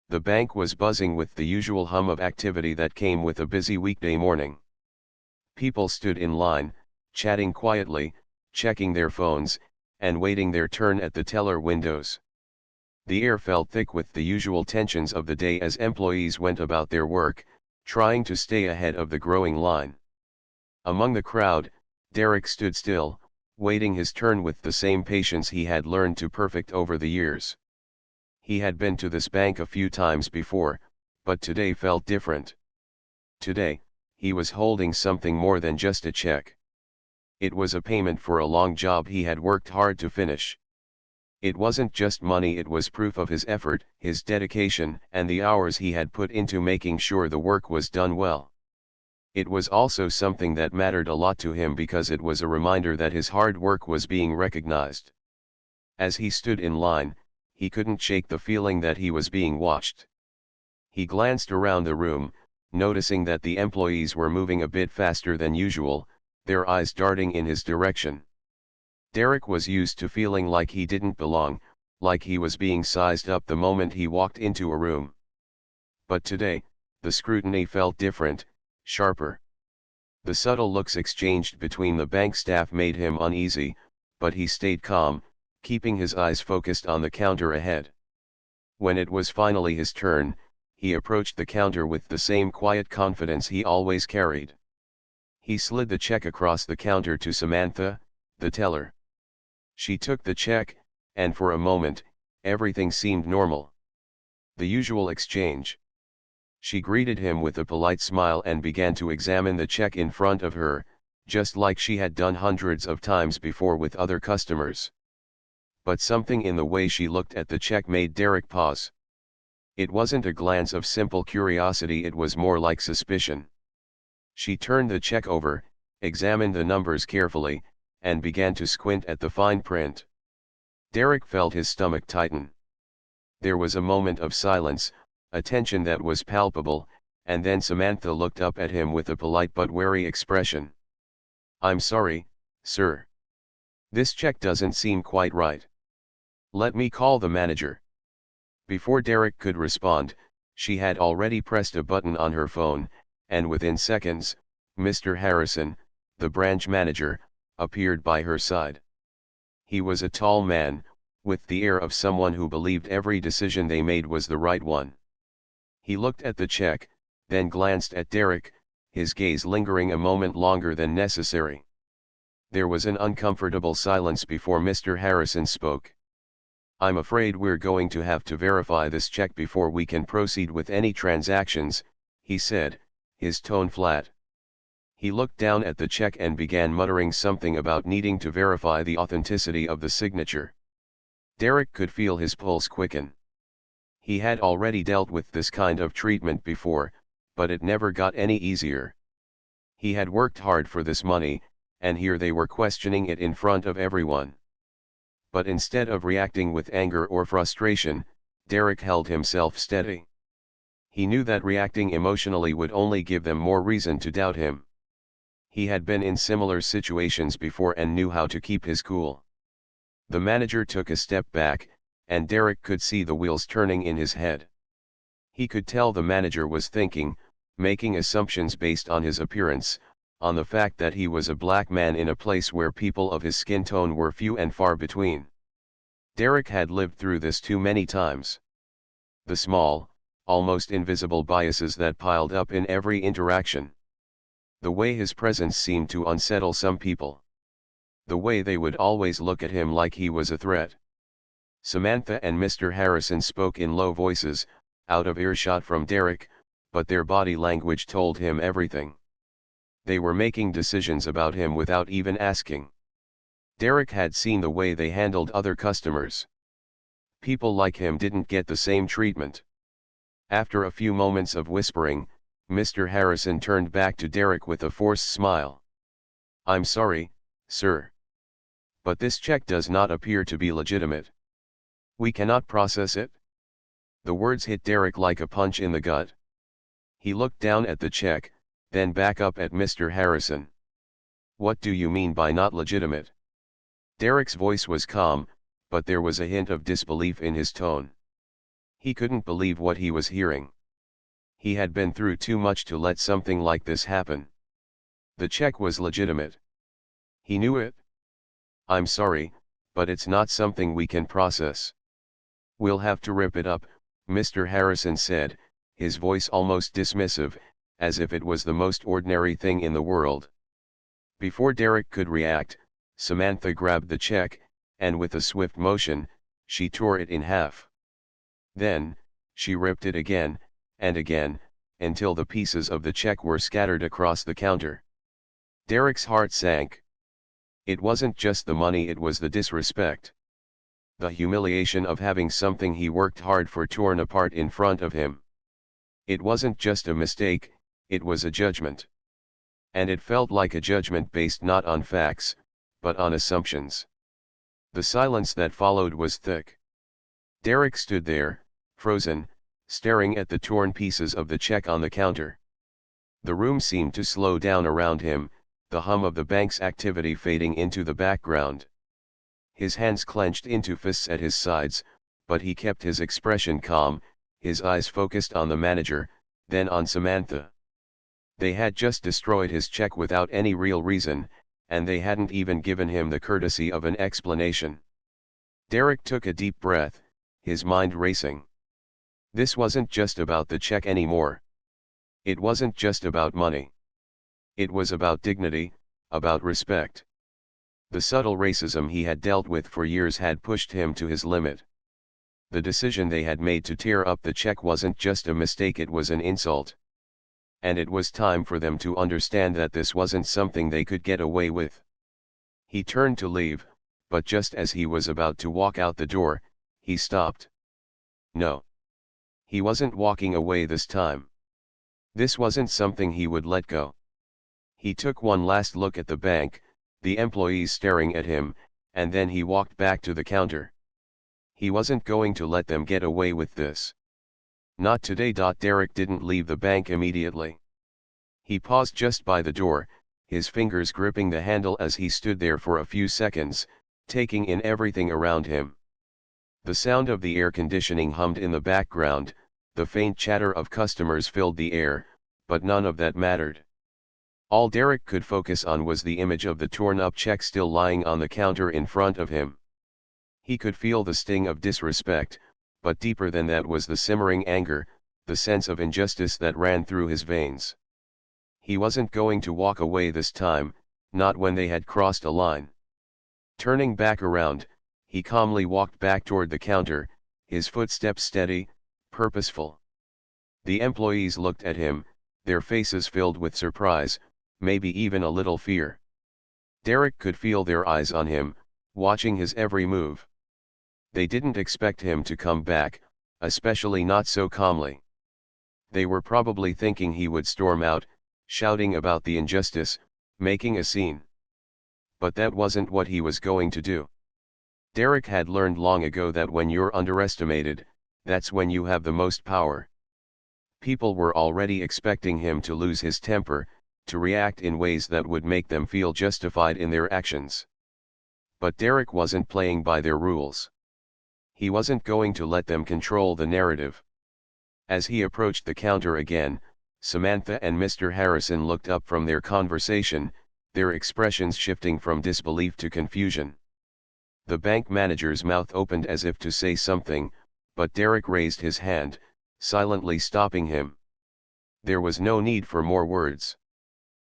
The bank was buzzing with the usual hum of activity that came with a busy weekday morning. People stood in line, chatting quietly, checking their phones, and waiting their turn at the teller windows. The air felt thick with the usual tensions of the day as employees went about their work, trying to stay ahead of the growing line. Among the crowd, Derek stood still, waiting his turn with the same patience he had learned to perfect over the years. He had been to this bank a few times before, but today felt different. Today, he was holding something more than just a check. It was a payment for a long job he had worked hard to finish. It wasn't just money, it was proof of his effort, his dedication, and the hours he had put into making sure the work was done well. It was also something that mattered a lot to him because it was a reminder that his hard work was being recognized. As he stood in line, he couldn't shake the feeling that he was being watched. He glanced around the room, noticing that the employees were moving a bit faster than usual, their eyes darting in his direction. Derek was used to feeling like he didn't belong, like he was being sized up the moment he walked into a room. But today, the scrutiny felt different, sharper. The subtle looks exchanged between the bank staff made him uneasy, but he stayed calm, keeping his eyes focused on the counter ahead. When it was finally his turn, he approached the counter with the same quiet confidence he always carried. He slid the check across the counter to Samantha, the teller. She took the check, and for a moment, everything seemed normal. The usual exchange. She greeted him with a polite smile and began to examine the check in front of her, just like she had done hundreds of times before with other customers. But something in the way she looked at the check made Derek pause. It wasn't a glance of simple curiosity, it was more like suspicion. She turned the check over, examined the numbers carefully, and began to squint at the fine print. Derek felt his stomach tighten. There was a moment of silence, a tension that was palpable, and then Samantha looked up at him with a polite but wary expression. "I'm sorry, sir. This check doesn't seem quite right. Let me call the manager." Before Derek could respond, she had already pressed a button on her phone, and within seconds, Mr. Harrison, the branch manager, appeared by her side. He was a tall man, with the air of someone who believed every decision they made was the right one. He looked at the check, then glanced at Derek, his gaze lingering a moment longer than necessary. There was an uncomfortable silence before Mr. Harrison spoke. "I'm afraid we're going to have to verify this check before we can proceed with any transactions," he said, his tone flat. He looked down at the check and began muttering something about needing to verify the authenticity of the signature. Derek could feel his pulse quicken. He had already dealt with this kind of treatment before, but it never got any easier. He had worked hard for this money, and here they were questioning it in front of everyone. But instead of reacting with anger or frustration, Derek held himself steady. He knew that reacting emotionally would only give them more reason to doubt him. He had been in similar situations before and knew how to keep his cool. The manager took a step back, and Derek could see the wheels turning in his head. He could tell the manager was thinking, making assumptions based on his appearance, on the fact that he was a black man in a place where people of his skin tone were few and far between. Derek had lived through this too many times. The small, almost invisible biases that piled up in every interaction. The way his presence seemed to unsettle some people. The way they would always look at him like he was a threat. Samantha and Mr. Harrison spoke in low voices, out of earshot from Derek, but their body language told him everything. They were making decisions about him without even asking. Derek had seen the way they handled other customers. People like him didn't get the same treatment. After a few moments of whispering, Mr. Harrison turned back to Derek with a forced smile. "I'm sorry, sir. But this check does not appear to be legitimate. We cannot process it." The words hit Derek like a punch in the gut. He looked down at the check, then back up at Mr. Harrison. "What do you mean by not legitimate?" Derek's voice was calm, but there was a hint of disbelief in his tone. He couldn't believe what he was hearing. He had been through too much to let something like this happen. The check was legitimate. He knew it. "I'm sorry, but it's not something we can process. We'll have to rip it up," Mr. Harrison said, his voice almost dismissive, as if it was the most ordinary thing in the world. Before Derek could react, Samantha grabbed the check, and with a swift motion, she tore it in half. Then, she ripped it again, and again, until the pieces of the check were scattered across the counter. Derek's heart sank. It wasn't just the money, it was the disrespect. The humiliation of having something he worked hard for torn apart in front of him. It wasn't just a mistake, it was a judgment. And it felt like a judgment based not on facts, but on assumptions. The silence that followed was thick. Derek stood there, frozen, staring at the torn pieces of the check on the counter. The room seemed to slow down around him, the hum of the bank's activity fading into the background. His hands clenched into fists at his sides, but he kept his expression calm, his eyes focused on the manager, then on Samantha. They had just destroyed his check without any real reason, and they hadn't even given him the courtesy of an explanation. Derek took a deep breath, his mind racing. This wasn't just about the check anymore. It wasn't just about money. It was about dignity, about respect. The subtle racism he had dealt with for years had pushed him to his limit. The decision they had made to tear up the check wasn't just a mistake, it was an insult. And it was time for them to understand that this wasn't something they could get away with. He turned to leave, but just as he was about to walk out the door, he stopped. No. He wasn't walking away this time. This wasn't something he would let go. He took one last look at the bank, the employees staring at him, and then he walked back to the counter. He wasn't going to let them get away with this. Not today. Derek didn't leave the bank immediately. He paused just by the door, his fingers gripping the handle as he stood there for a few seconds, taking in everything around him. The sound of the air conditioning hummed in the background, the faint chatter of customers filled the air, but none of that mattered. All Derek could focus on was the image of the torn-up check still lying on the counter in front of him. He could feel the sting of disrespect, but deeper than that was the simmering anger, the sense of injustice that ran through his veins. He wasn't going to walk away this time, not when they had crossed a line. Turning back around, he calmly walked back toward the counter, his footsteps steady, purposeful. The employees looked at him, their faces filled with surprise, maybe even a little fear. Derek could feel their eyes on him, watching his every move. They didn't expect him to come back, especially not so calmly. They were probably thinking he would storm out, shouting about the injustice, making a scene. But that wasn't what he was going to do. Derek had learned long ago that when you're underestimated, that's when you have the most power. People were already expecting him to lose his temper, to react in ways that would make them feel justified in their actions. But Derek wasn't playing by their rules. He wasn't going to let them control the narrative. As he approached the counter again, Samantha and Mr. Harrison looked up from their conversation, their expressions shifting from disbelief to confusion. The bank manager's mouth opened as if to say something, but Derek raised his hand, silently stopping him. There was no need for more words.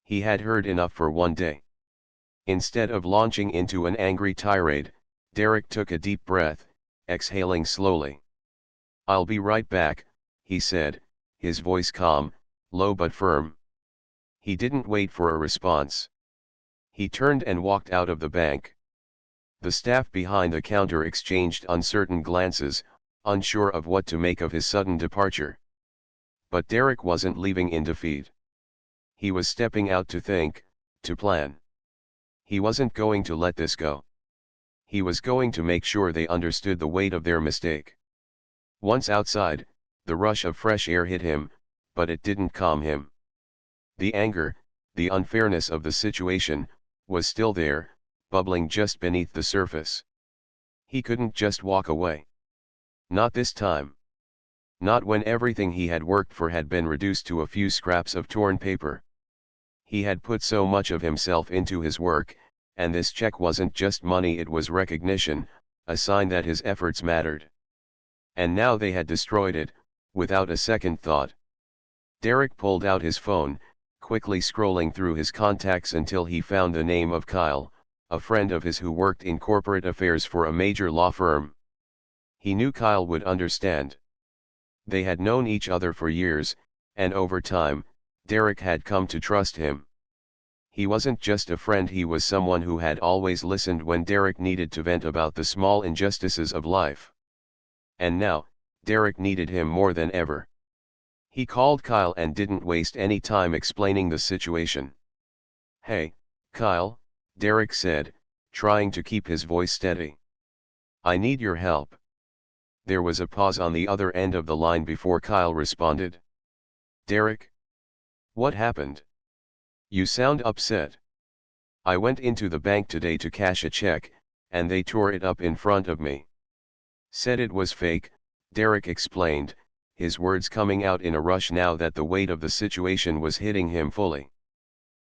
He had heard enough for one day. Instead of launching into an angry tirade, Derek took a deep breath, exhaling slowly. "I'll be right back," he said, his voice calm, low but firm. He didn't wait for a response. He turned and walked out of the bank. The staff behind the counter exchanged uncertain glances, unsure of what to make of his sudden departure. But Derek wasn't leaving in defeat. He was stepping out to think, to plan. He wasn't going to let this go. He was going to make sure they understood the weight of their mistake. Once outside, the rush of fresh air hit him, but it didn't calm him. The anger, the unfairness of the situation, was still there, bubbling just beneath the surface. He couldn't just walk away. Not this time. Not when everything he had worked for had been reduced to a few scraps of torn paper. He had put so much of himself into his work, and this check wasn't just money, it was recognition, a sign that his efforts mattered. And now they had destroyed it, without a second thought. Derek pulled out his phone, quickly scrolling through his contacts until he found the name of Kyle, a friend of his who worked in corporate affairs for a major law firm. He knew Kyle would understand. They had known each other for years, and over time, Derek had come to trust him. He wasn't just a friend, he was someone who had always listened when Derek needed to vent about the small injustices of life. And now, Derek needed him more than ever. He called Kyle and didn't waste any time explaining the situation. "Hey, Kyle," Derek said, trying to keep his voice steady. "I need your help." There was a pause on the other end of the line before Kyle responded. "Derek? What happened? You sound upset." "I went into the bank today to cash a check, and they tore it up in front of me." "Said it was fake," Derek explained, his words coming out in a rush now that the weight of the situation was hitting him fully.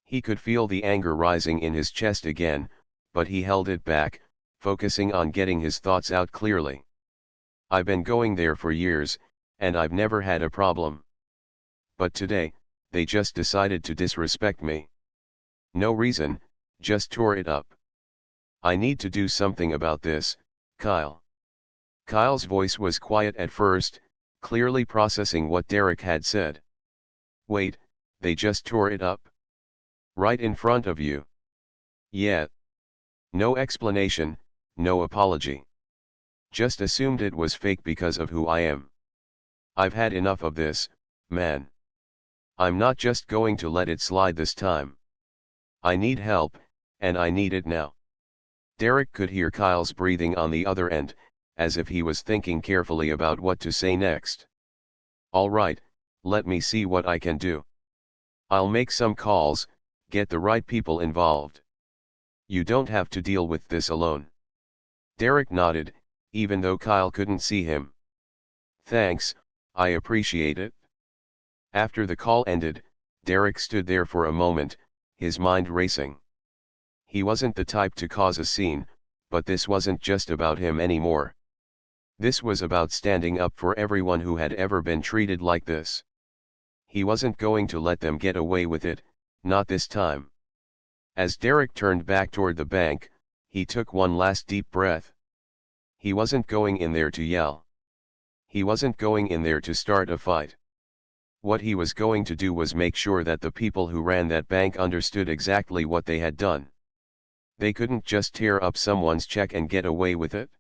He could feel the anger rising in his chest again, but he held it back, focusing on getting his thoughts out clearly. "I've been going there for years, and I've never had a problem. But today, they just decided to disrespect me. No reason, just tore it up. I need to do something about this, Kyle." Kyle's voice was quiet at first, clearly processing what Derek had said. "Wait, they just tore it up? Right in front of you?" "Yeah." No explanation, no apology. "Just assumed it was fake because of who I am. I've had enough of this, man. I'm not just going to let it slide this time. I need help, and I need it now." Derek could hear Kyle's breathing on the other end, as if he was thinking carefully about what to say next. "All right, let me see what I can do. I'll make some calls, get the right people involved. You don't have to deal with this alone." Derek nodded, even though Kyle couldn't see him. "Thanks, I appreciate it." After the call ended, Derek stood there for a moment, his mind racing. He wasn't the type to cause a scene, but this wasn't just about him anymore. This was about standing up for everyone who had ever been treated like this. He wasn't going to let them get away with it, not this time. As Derek turned back toward the bank, he took one last deep breath. He wasn't going in there to yell. He wasn't going in there to start a fight. What he was going to do was make sure that the people who ran that bank understood exactly what they had done. They couldn't just tear up someone's check and get away with it.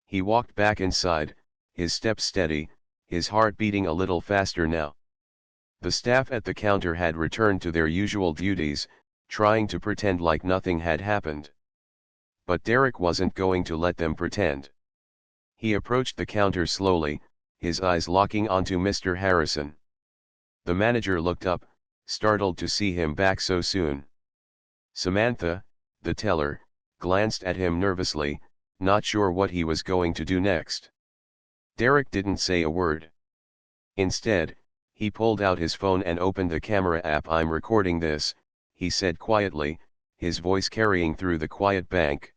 He walked back inside, his steps steady, his heart beating a little faster now. The staff at the counter had returned to their usual duties, trying to pretend like nothing had happened. But Derek wasn't going to let them pretend. He approached the counter slowly, his eyes locking onto Mr. Harrison. The manager looked up, startled to see him back so soon. Samantha, the teller, glanced at him nervously, not sure what he was going to do next. Derek didn't say a word. Instead, he pulled out his phone and opened the camera app. "I'm recording this," he said quietly, his voice carrying through the quiet bank.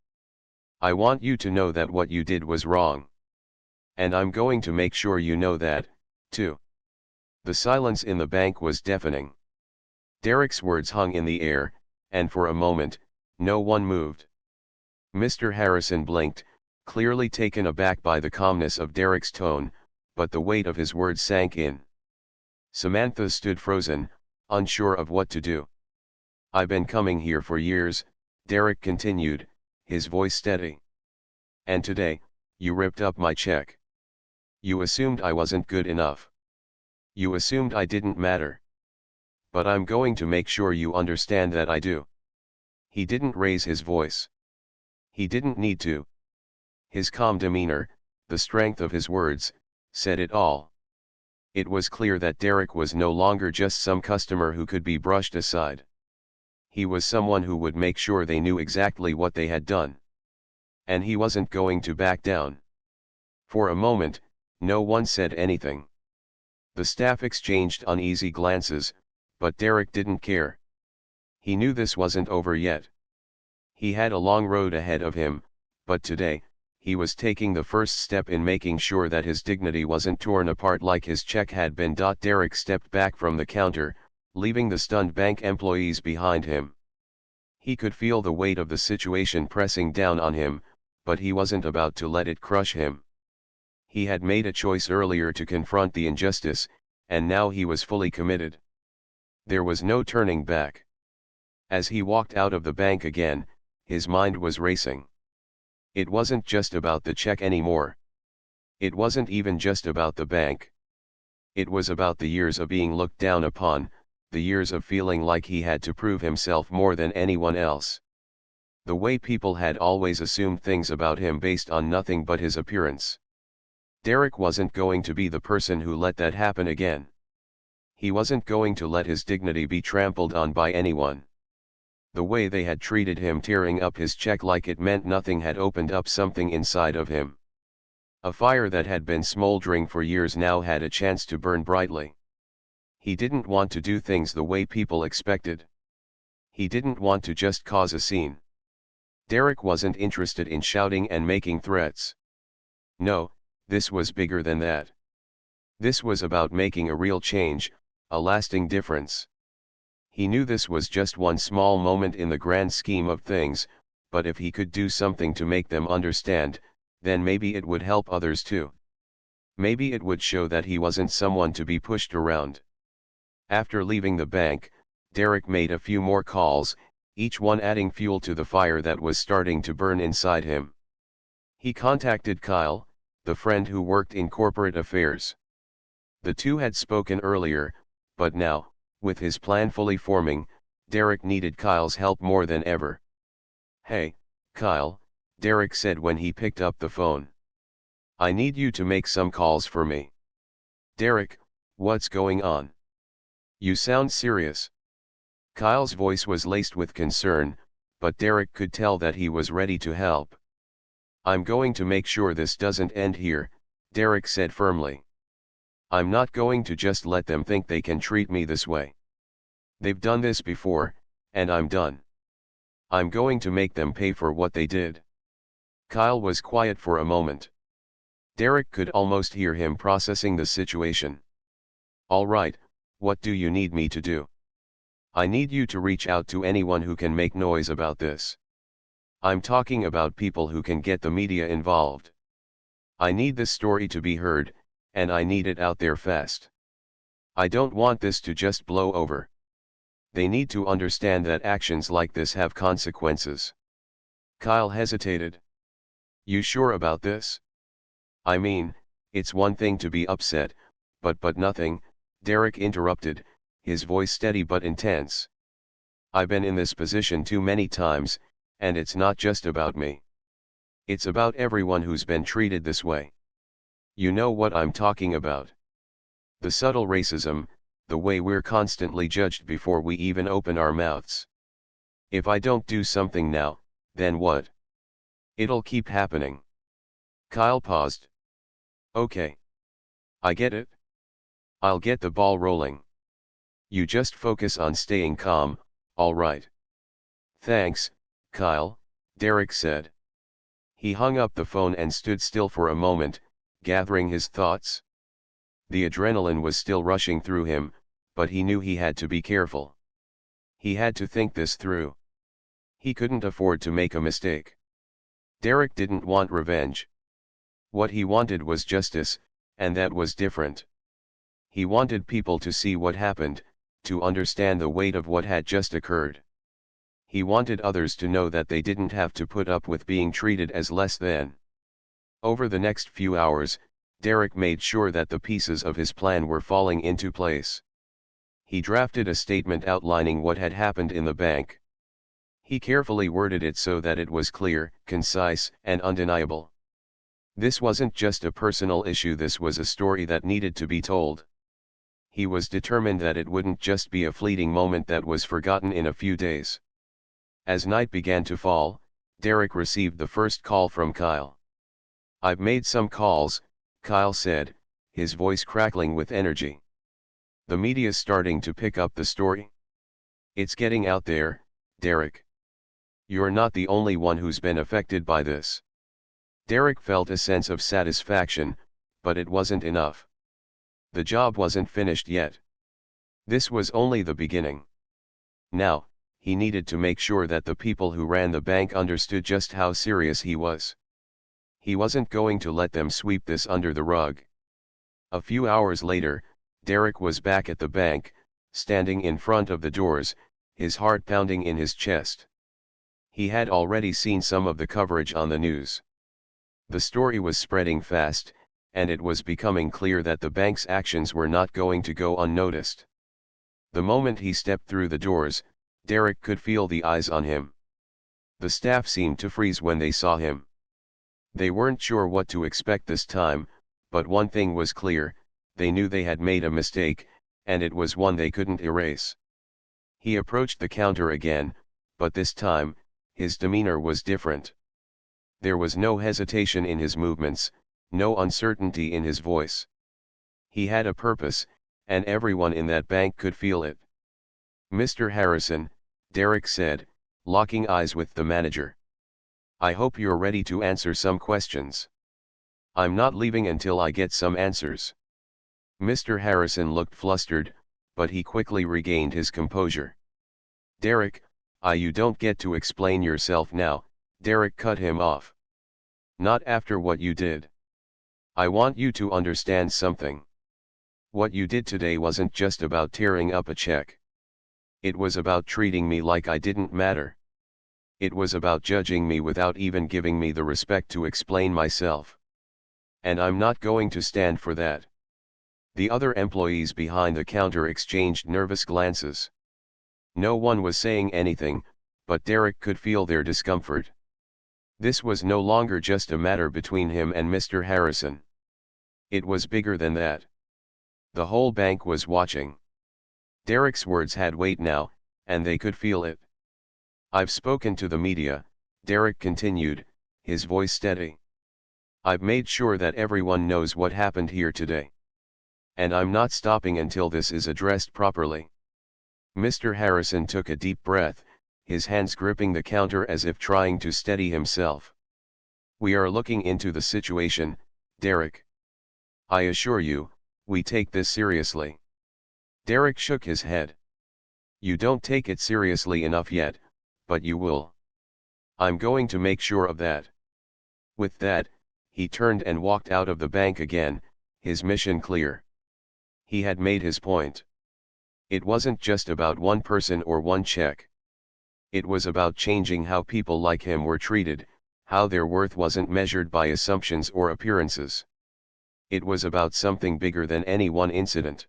"I want you to know that what you did was wrong. And I'm going to make sure you know that, too." The silence in the bank was deafening. Derek's words hung in the air, and for a moment, no one moved. Mr. Harrison blinked, clearly taken aback by the calmness of Derek's tone, but the weight of his words sank in. Samantha stood frozen, unsure of what to do. "I've been coming here for years," Derek continued, his voice steady. "And today, you ripped up my check. You assumed I wasn't good enough. You assumed I didn't matter. But I'm going to make sure you understand that I do." He didn't raise his voice. He didn't need to. His calm demeanor, the strength of his words, said it all. It was clear that Derek was no longer just some customer who could be brushed aside. He was someone who would make sure they knew exactly what they had done. And he wasn't going to back down. For a moment, No one said anything. The staff exchanged uneasy glances, but Derek didn't care. He knew this wasn't over yet. He had a long road ahead of him, but today, he was taking the first step in making sure that his dignity wasn't torn apart like his check had been. Derek stepped back from the counter, leaving the stunned bank employees behind him. He could feel the weight of the situation pressing down on him, but he wasn't about to let it crush him. He had made a choice earlier to confront the injustice, and now he was fully committed. There was no turning back. As he walked out of the bank again, his mind was racing. It wasn't just about the check anymore. It wasn't even just about the bank. It was about the years of being looked down upon, the years of feeling like he had to prove himself more than anyone else. The way people had always assumed things about him based on nothing but his appearance. Derek wasn't going to be the person who let that happen again. He wasn't going to let his dignity be trampled on by anyone. The way they had treated him, tearing up his check like it meant nothing, had opened up something inside of him. A fire that had been smoldering for years now had a chance to burn brightly. He didn't want to do things the way people expected. He didn't want to just cause a scene. Derek wasn't interested in shouting and making threats. No, this was bigger than that. This was about making a real change, a lasting difference. He knew this was just one small moment in the grand scheme of things, but if he could do something to make them understand, then maybe it would help others too. Maybe it would show that he wasn't someone to be pushed around. After leaving the bank, Derek made a few more calls, each one adding fuel to the fire that was starting to burn inside him. He contacted Kyle, the friend who worked in corporate affairs. The two had spoken earlier, but now, with his plan fully forming, Derek needed Kyle's help more than ever. "Hey, Kyle," Derek said when he picked up the phone. "I need you to make some calls for me." "Derek, what's going on? You sound serious." Kyle's voice was laced with concern, but Derek could tell that he was ready to help. "I'm going to make sure this doesn't end here," Derek said firmly. "I'm not going to just let them think they can treat me this way. They've done this before, and I'm done. I'm going to make them pay for what they did." Kyle was quiet for a moment. Derek could almost hear him processing the situation. "All right, what do you need me to do?" "I need you to reach out to anyone who can make noise about this. I'm talking about people who can get the media involved. I need this story to be heard, and I need it out there fast. I don't want this to just blow over. They need to understand that actions like this have consequences." Kyle hesitated. "You sure about this? I mean, it's one thing to be upset, but nothing," Derek interrupted, his voice steady but intense. "I've been in this position too many times, and it's not just about me. It's about everyone who's been treated this way. You know what I'm talking about. The subtle racism, the way we're constantly judged before we even open our mouths. If I don't do something now, then what? It'll keep happening." Kyle paused. "Okay. I get it. I'll get the ball rolling. You just focus on staying calm, all right?" "Thanks, Kyle," Derek said. He hung up the phone and stood still for a moment, gathering his thoughts. The adrenaline was still rushing through him, but he knew he had to be careful. He had to think this through. He couldn't afford to make a mistake. Derek didn't want revenge. What he wanted was justice, and that was different. He wanted people to see what happened, to understand the weight of what had just occurred. He wanted others to know that they didn't have to put up with being treated as less than. Over the next few hours, Derek made sure that the pieces of his plan were falling into place. He drafted a statement outlining what had happened in the bank. He carefully worded it so that it was clear, concise, and undeniable. This wasn't just a personal issue, this was a story that needed to be told. He was determined that it wouldn't just be a fleeting moment that was forgotten in a few days. As night began to fall, Derek received the first call from Kyle. "I've made some calls," Kyle said, his voice crackling with energy. The media's starting to pick up the story. It's getting out there, Derek. You're not the only one who's been affected by this. Derek felt a sense of satisfaction, but it wasn't enough. The job wasn't finished yet. This was only the beginning. Now, he needed to make sure that the people who ran the bank understood just how serious he was. He wasn't going to let them sweep this under the rug. A few hours later, Derek was back at the bank, standing in front of the doors, his heart pounding in his chest. He had already seen some of the coverage on the news. The story was spreading fast, and it was becoming clear that the bank's actions were not going to go unnoticed. The moment he stepped through the doors, Derek could feel the eyes on him. The staff seemed to freeze when they saw him. They weren't sure what to expect this time, but one thing was clear: they knew they had made a mistake, and it was one they couldn't erase. He approached the counter again, but this time, his demeanor was different. There was no hesitation in his movements, no uncertainty in his voice. He had a purpose, and everyone in that bank could feel it. "Mr. Harrison," Derek said, locking eyes with the manager. "I hope you're ready to answer some questions. I'm not leaving until I get some answers." Mr. Harrison looked flustered, but he quickly regained his composure. "Derek, you don't get to explain yourself now," Derek cut him off. "Not after what you did. I want you to understand something. What you did today wasn't just about tearing up a check. It was about treating me like I didn't matter. It was about judging me without even giving me the respect to explain myself. And I'm not going to stand for that." The other employees behind the counter exchanged nervous glances. No one was saying anything, but Derek could feel their discomfort. This was no longer just a matter between him and Mr. Harrison. It was bigger than that. The whole bank was watching. Derek's words had weight now, and they could feel it. "I've spoken to the media," Derek continued, his voice steady. "I've made sure that everyone knows what happened here today. And I'm not stopping until this is addressed properly." Mr. Harrison took a deep breath, his hands gripping the counter as if trying to steady himself. "We are looking into the situation, Derek. I assure you, we take this seriously." Derek shook his head. "You don't take it seriously enough yet, but you will. I'm going to make sure of that." With that, he turned and walked out of the bank again, his mission clear. He had made his point. It wasn't just about one person or one check. It was about changing how people like him were treated, how their worth wasn't measured by assumptions or appearances. It was about something bigger than any one incident.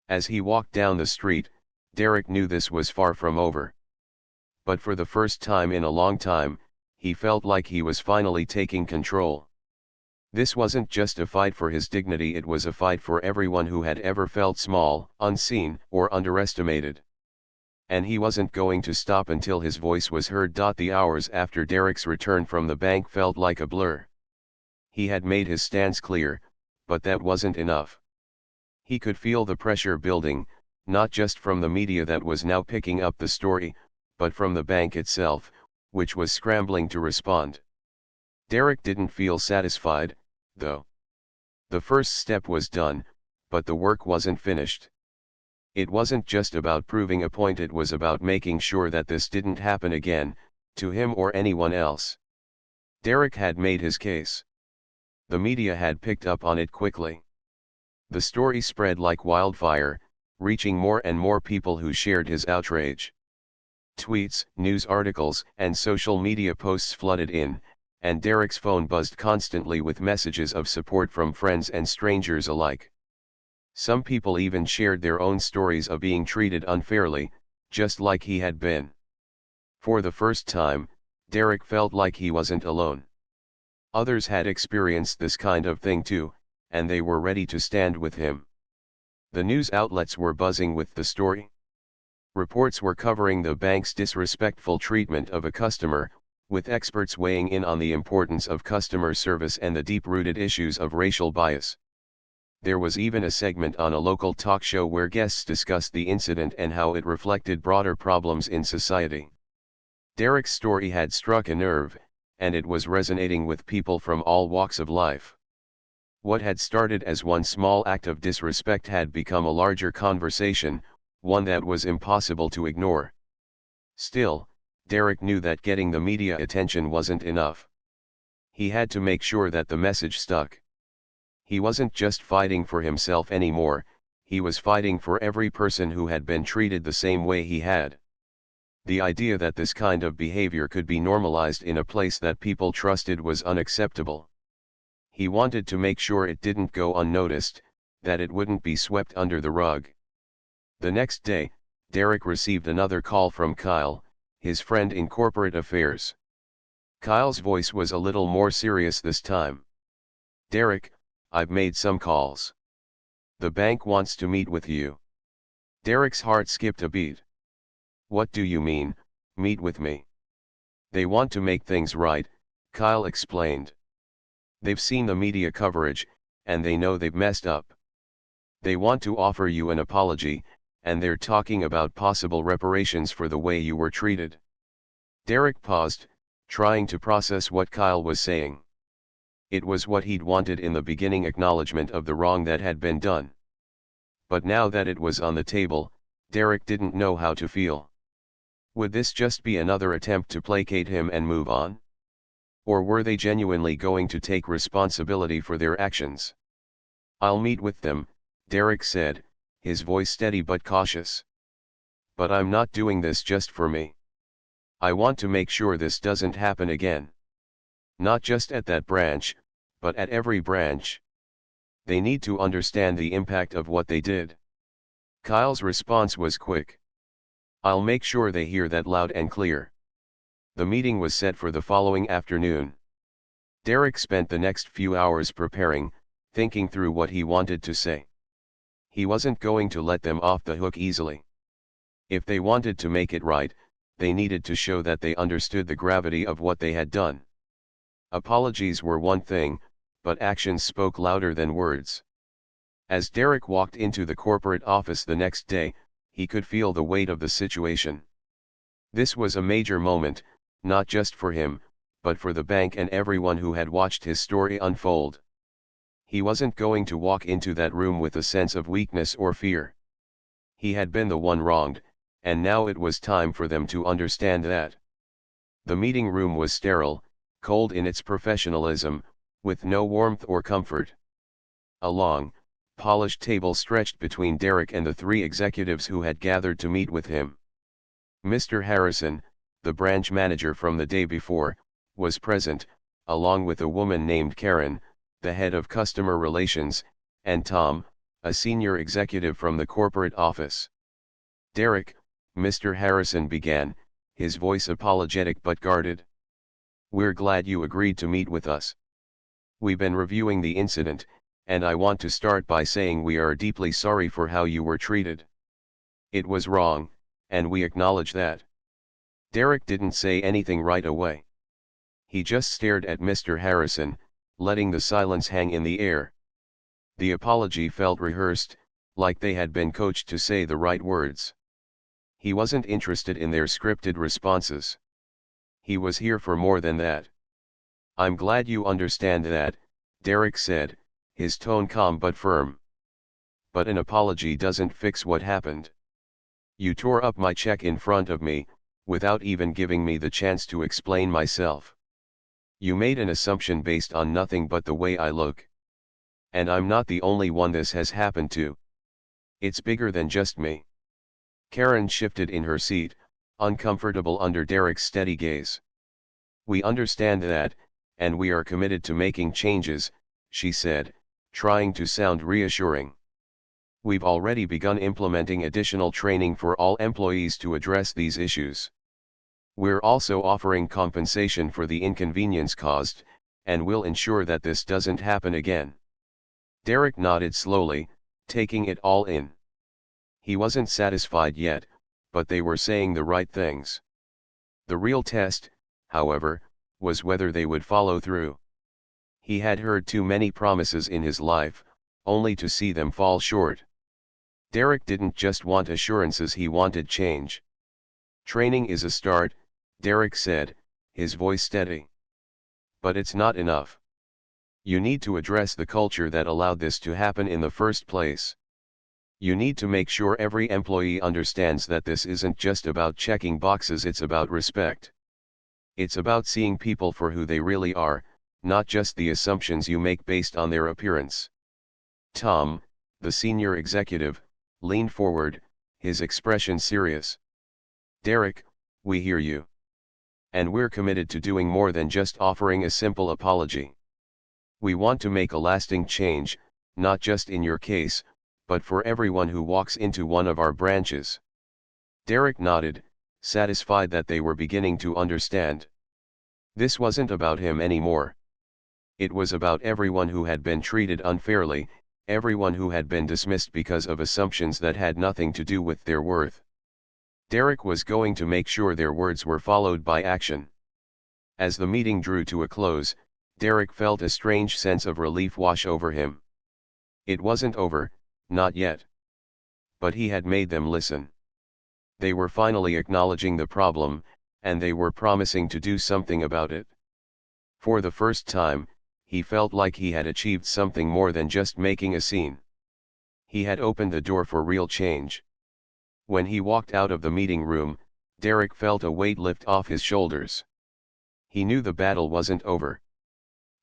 As he walked down the street, Derek knew this was far from over. But for the first time in a long time, he felt like he was finally taking control. This wasn't just a fight for his dignity, it was a fight for everyone who had ever felt small, unseen, or underestimated. And he wasn't going to stop until his voice was heard. The hours after Derek's return from the bank felt like a blur. He had made his stance clear, but that wasn't enough. He could feel the pressure building, not just from the media that was now picking up the story, but from the bank itself, which was scrambling to respond. Derek didn't feel satisfied, though. The first step was done, but the work wasn't finished. It wasn't just about proving a point, it was about making sure that this didn't happen again, to him or anyone else. Derek had made his case. The media had picked up on it quickly. The story spread like wildfire, reaching more and more people who shared his outrage. Tweets, news articles, and social media posts flooded in, and Derek's phone buzzed constantly with messages of support from friends and strangers alike. Some people even shared their own stories of being treated unfairly, just like he had been. For the first time, Derek felt like he wasn't alone. Others had experienced this kind of thing too, and they were ready to stand with him. The news outlets were buzzing with the story. Reports were covering the bank's disrespectful treatment of a customer, with experts weighing in on the importance of customer service and the deep-rooted issues of racial bias. There was even a segment on a local talk show where guests discussed the incident and how it reflected broader problems in society. Derek's story had struck a nerve, and it was resonating with people from all walks of life. What had started as one small act of disrespect had become a larger conversation, one that was impossible to ignore. Still, Derek knew that getting the media attention wasn't enough. He had to make sure that the message stuck. He wasn't just fighting for himself anymore, he was fighting for every person who had been treated the same way he had. The idea that this kind of behavior could be normalized in a place that people trusted was unacceptable. He wanted to make sure it didn't go unnoticed, that it wouldn't be swept under the rug. The next day, Derek received another call from Kyle, his friend in corporate affairs. Kyle's voice was a little more serious this time. "Derek, I've made some calls. The bank wants to meet with you." Derek's heart skipped a beat. "What do you mean, meet with me?" "They want to make things right," Kyle explained. "They've seen the media coverage, and they know they've messed up. They want to offer you an apology, and they're talking about possible reparations for the way you were treated." Derek paused, trying to process what Kyle was saying. It was what he'd wanted in the beginning, acknowledgement of the wrong that had been done. But now that it was on the table, Derek didn't know how to feel. Would this just be another attempt to placate him and move on? Or were they genuinely going to take responsibility for their actions? "I'll meet with them," Derek said, his voice steady but cautious. "But I'm not doing this just for me. I want to make sure this doesn't happen again. Not just at that branch, but at every branch. They need to understand the impact of what they did." Kyle's response was quick. "I'll make sure they hear that loud and clear." The meeting was set for the following afternoon. Derek spent the next few hours preparing, thinking through what he wanted to say. He wasn't going to let them off the hook easily. If they wanted to make it right, they needed to show that they understood the gravity of what they had done. Apologies were one thing, but actions spoke louder than words. As Derek walked into the corporate office the next day, he could feel the weight of the situation. This was a major moment, not just for him, but for the bank and everyone who had watched his story unfold. He wasn't going to walk into that room with a sense of weakness or fear. He had been the one wronged, and now it was time for them to understand that. The meeting room was sterile, cold in its professionalism, with no warmth or comfort. A long, polished table stretched between Derek and the three executives who had gathered to meet with him. Mr. Harrison, the branch manager from the day before, was present, along with a woman named Karen, the head of customer relations, and Tom, a senior executive from the corporate office. "Derek," Mr. Harrison began, his voice apologetic but guarded. "We're glad you agreed to meet with us. We've been reviewing the incident, and I want to start by saying we are deeply sorry for how you were treated. It was wrong, and we acknowledge that." Derek didn't say anything right away. He just stared at Mr. Harrison, letting the silence hang in the air. The apology felt rehearsed, like they had been coached to say the right words. He wasn't interested in their scripted responses. He was here for more than that. "I'm glad you understand that," Derek said, his tone calm but firm. "But an apology doesn't fix what happened. You tore up my check in front of me, without even giving me the chance to explain myself. You made an assumption based on nothing but the way I look. And I'm not the only one this has happened to. It's bigger than just me." Karen shifted in her seat, uncomfortable under Derek's steady gaze. "We understand that, and we are committed to making changes," she said, trying to sound reassuring. "We've already begun implementing additional training for all employees to address these issues. We're also offering compensation for the inconvenience caused, and we'll ensure that this doesn't happen again." Derek nodded slowly, taking it all in. He wasn't satisfied yet, but they were saying the right things. The real test, however, was whether they would follow through. He had heard too many promises in his life, only to see them fall short. Derek didn't just want assurances, he wanted change. "Training is a start," Derek said, his voice steady. "But it's not enough. You need to address the culture that allowed this to happen in the first place. You need to make sure every employee understands that this isn't just about checking boxes, it's about respect. It's about seeing people for who they really are, not just the assumptions you make based on their appearance." Tom, the senior executive, leaned forward, his expression serious. "Derek, we hear you. And we're committed to doing more than just offering a simple apology. We want to make a lasting change, not just in your case, but for everyone who walks into one of our branches." Derek nodded, satisfied that they were beginning to understand. This wasn't about him anymore. It was about everyone who had been treated unfairly, everyone who had been dismissed because of assumptions that had nothing to do with their worth. Derek was going to make sure their words were followed by action. As the meeting drew to a close, Derek felt a strange sense of relief wash over him. It wasn't over, not yet. But he had made them listen. They were finally acknowledging the problem, and they were promising to do something about it. For the first time, he felt like he had achieved something more than just making a scene. He had opened the door for real change. When he walked out of the meeting room, Derek felt a weight lift off his shoulders. He knew the battle wasn't over.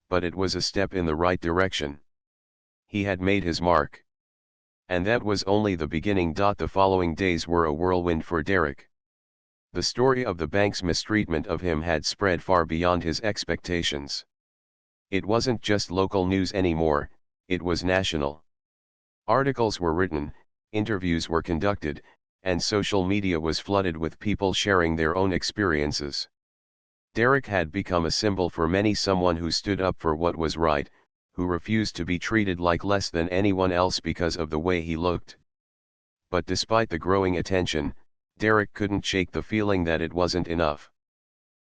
But it was a step in the right direction. He had made his mark. And that was only the beginning. The following days were a whirlwind for Derek. The story of the bank's mistreatment of him had spread far beyond his expectations. It wasn't just local news anymore, it was national. Articles were written, interviews were conducted, and social media was flooded with people sharing their own experiences. Derek had become a symbol for many, someone who stood up for what was right, who refused to be treated like less than anyone else because of the way he looked. But despite the growing attention, Derek couldn't shake the feeling that it wasn't enough.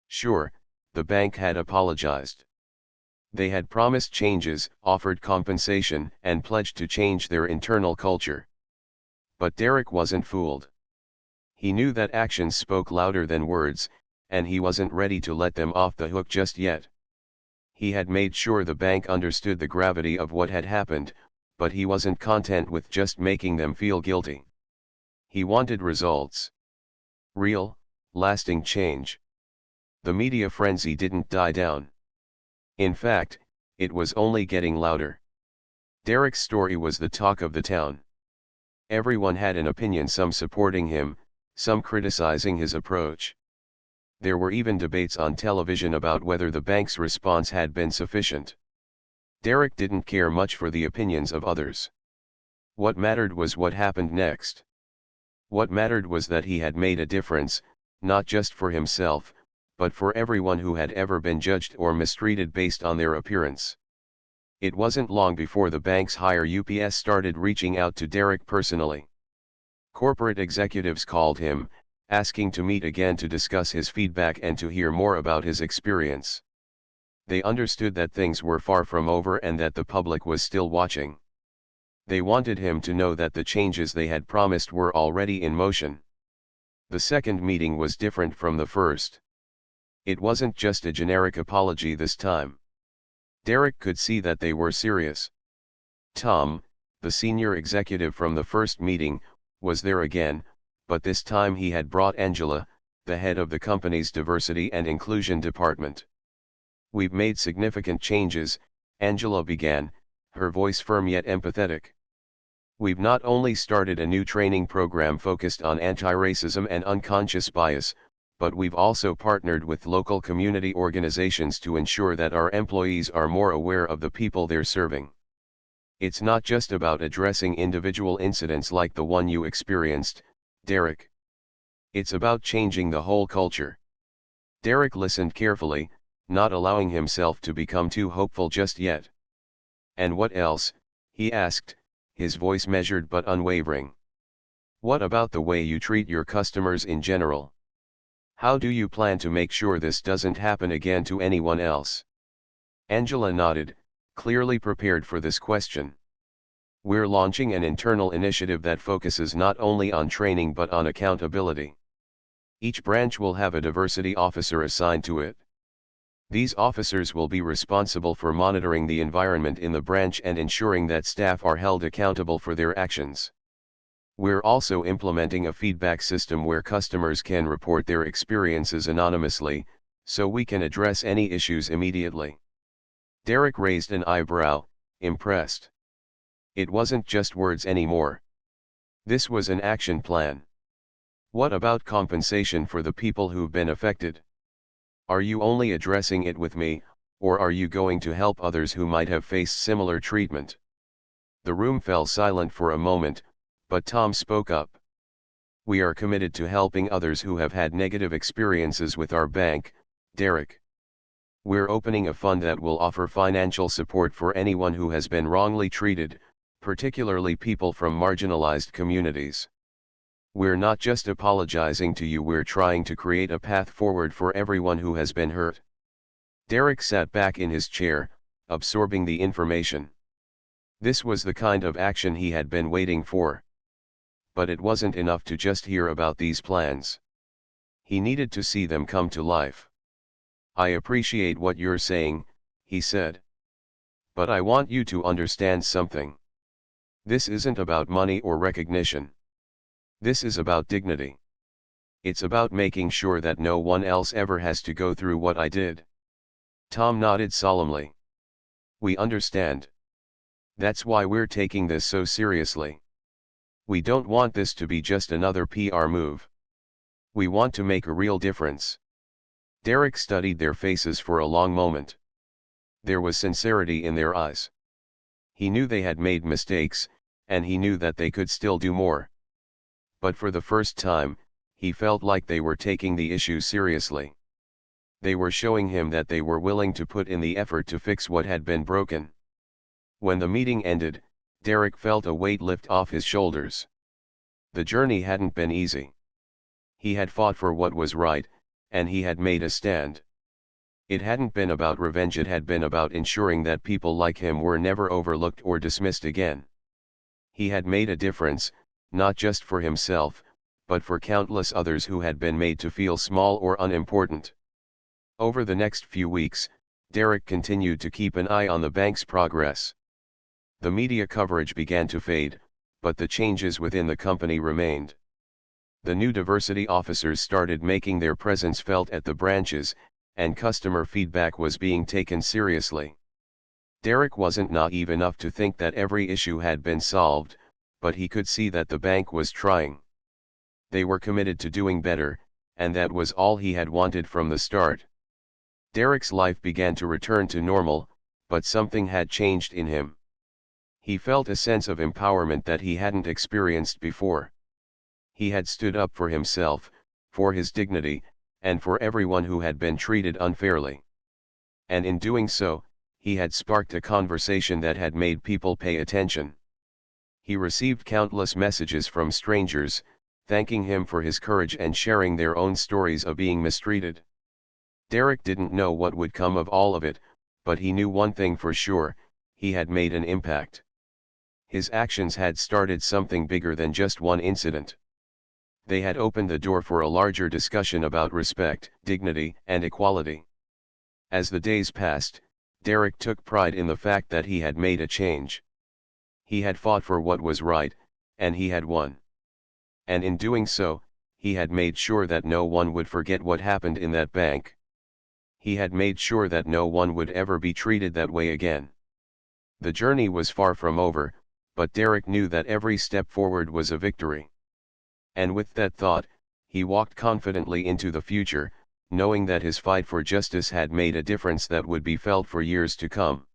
Sure, the bank had apologized. They had promised changes, offered compensation, and pledged to change their internal culture. But Derek wasn't fooled. He knew that actions spoke louder than words, and he wasn't ready to let them off the hook just yet. He had made sure the bank understood the gravity of what had happened, but he wasn't content with just making them feel guilty. He wanted results. Real, lasting change. The media frenzy didn't die down. In fact, it was only getting louder. Derek's story was the talk of the town. Everyone had an opinion, some supporting him, some criticizing his approach. There were even debates on television about whether the bank's response had been sufficient. Derek didn't care much for the opinions of others. What mattered was what happened next. What mattered was that he had made a difference, not just for himself, but for everyone who had ever been judged or mistreated based on their appearance. It wasn't long before the bank's higher ups started reaching out to Derek personally. Corporate executives called him, asking to meet again to discuss his feedback and to hear more about his experience. They understood that things were far from over and that the public was still watching. They wanted him to know that the changes they had promised were already in motion. The second meeting was different from the first. It wasn't just a generic apology this time. Derek could see that they were serious. Tom, the senior executive from the first meeting, was there again, but this time he had brought Angela, the head of the company's diversity and inclusion department. "We've made significant changes," Angela began, her voice firm yet empathetic. "We've not only started a new training program focused on anti-racism and unconscious bias, but we've also partnered with local community organizations to ensure that our employees are more aware of the people they're serving. It's not just about addressing individual incidents like the one you experienced, Derek. It's about changing the whole culture." Derek listened carefully, not allowing himself to become too hopeful just yet. "And what else?" he asked, his voice measured but unwavering. "What about the way you treat your customers in general? How do you plan to make sure this doesn't happen again to anyone else? Angela nodded, clearly prepared for this question. We're launching an internal initiative that focuses not only on training but on accountability. Each branch will have a diversity officer assigned to it. These officers will be responsible for monitoring the environment in the branch and ensuring that staff are held accountable for their actions. We're also implementing a feedback system where customers can report their experiences anonymously, so we can address any issues immediately. Derek raised an eyebrow, impressed. It wasn't just words anymore. This was an action plan. What about compensation for the people who've been affected? Are you only addressing it with me, or are you going to help others who might have faced similar treatment? The room fell silent for a moment, but Tom spoke up. We are committed to helping others who have had negative experiences with our bank, Derek. We're opening a fund that will offer financial support for anyone who has been wrongly treated, particularly people from marginalized communities. We're not just apologizing to you, we're trying to create a path forward for everyone who has been hurt. Derek sat back in his chair, absorbing the information. This was the kind of action he had been waiting for. But it wasn't enough to just hear about these plans. He needed to see them come to life. I appreciate what you're saying, he said. But I want you to understand something. This isn't about money or recognition. This is about dignity. It's about making sure that no one else ever has to go through what I did. Tom nodded solemnly. We understand. That's why we're taking this so seriously. We don't want this to be just another PR move. We want to make a real difference. Derek studied their faces for a long moment. There was sincerity in their eyes. He knew they had made mistakes, and he knew that they could still do more. But for the first time, he felt like they were taking the issue seriously. They were showing him that they were willing to put in the effort to fix what had been broken. When the meeting ended, Derek felt a weight lift off his shoulders. The journey hadn't been easy. He had fought for what was right, and he had made a stand. It hadn't been about revenge, it had been about ensuring that people like him were never overlooked or dismissed again. He had made a difference, not just for himself, but for countless others who had been made to feel small or unimportant. Over the next few weeks, Derek continued to keep an eye on the bank's progress. The media coverage began to fade, but the changes within the company remained. The new diversity officers started making their presence felt at the branches, and customer feedback was being taken seriously. Derek wasn't naive enough to think that every issue had been solved, but he could see that the bank was trying. They were committed to doing better, and that was all he had wanted from the start. Derek's life began to return to normal, but something had changed in him. He felt a sense of empowerment that he hadn't experienced before. He had stood up for himself, for his dignity, and for everyone who had been treated unfairly. And in doing so, he had sparked a conversation that had made people pay attention. He received countless messages from strangers, thanking him for his courage and sharing their own stories of being mistreated. Derek didn't know what would come of all of it, but he knew one thing for sure: he had made an impact. His actions had started something bigger than just one incident. They had opened the door for a larger discussion about respect, dignity, and equality. As the days passed, Derek took pride in the fact that he had made a change. He had fought for what was right, and he had won. And in doing so, he had made sure that no one would forget what happened in that bank. He had made sure that no one would ever be treated that way again. The journey was far from over, but Derek knew that every step forward was a victory. And with that thought, he walked confidently into the future, knowing that his fight for justice had made a difference that would be felt for years to come.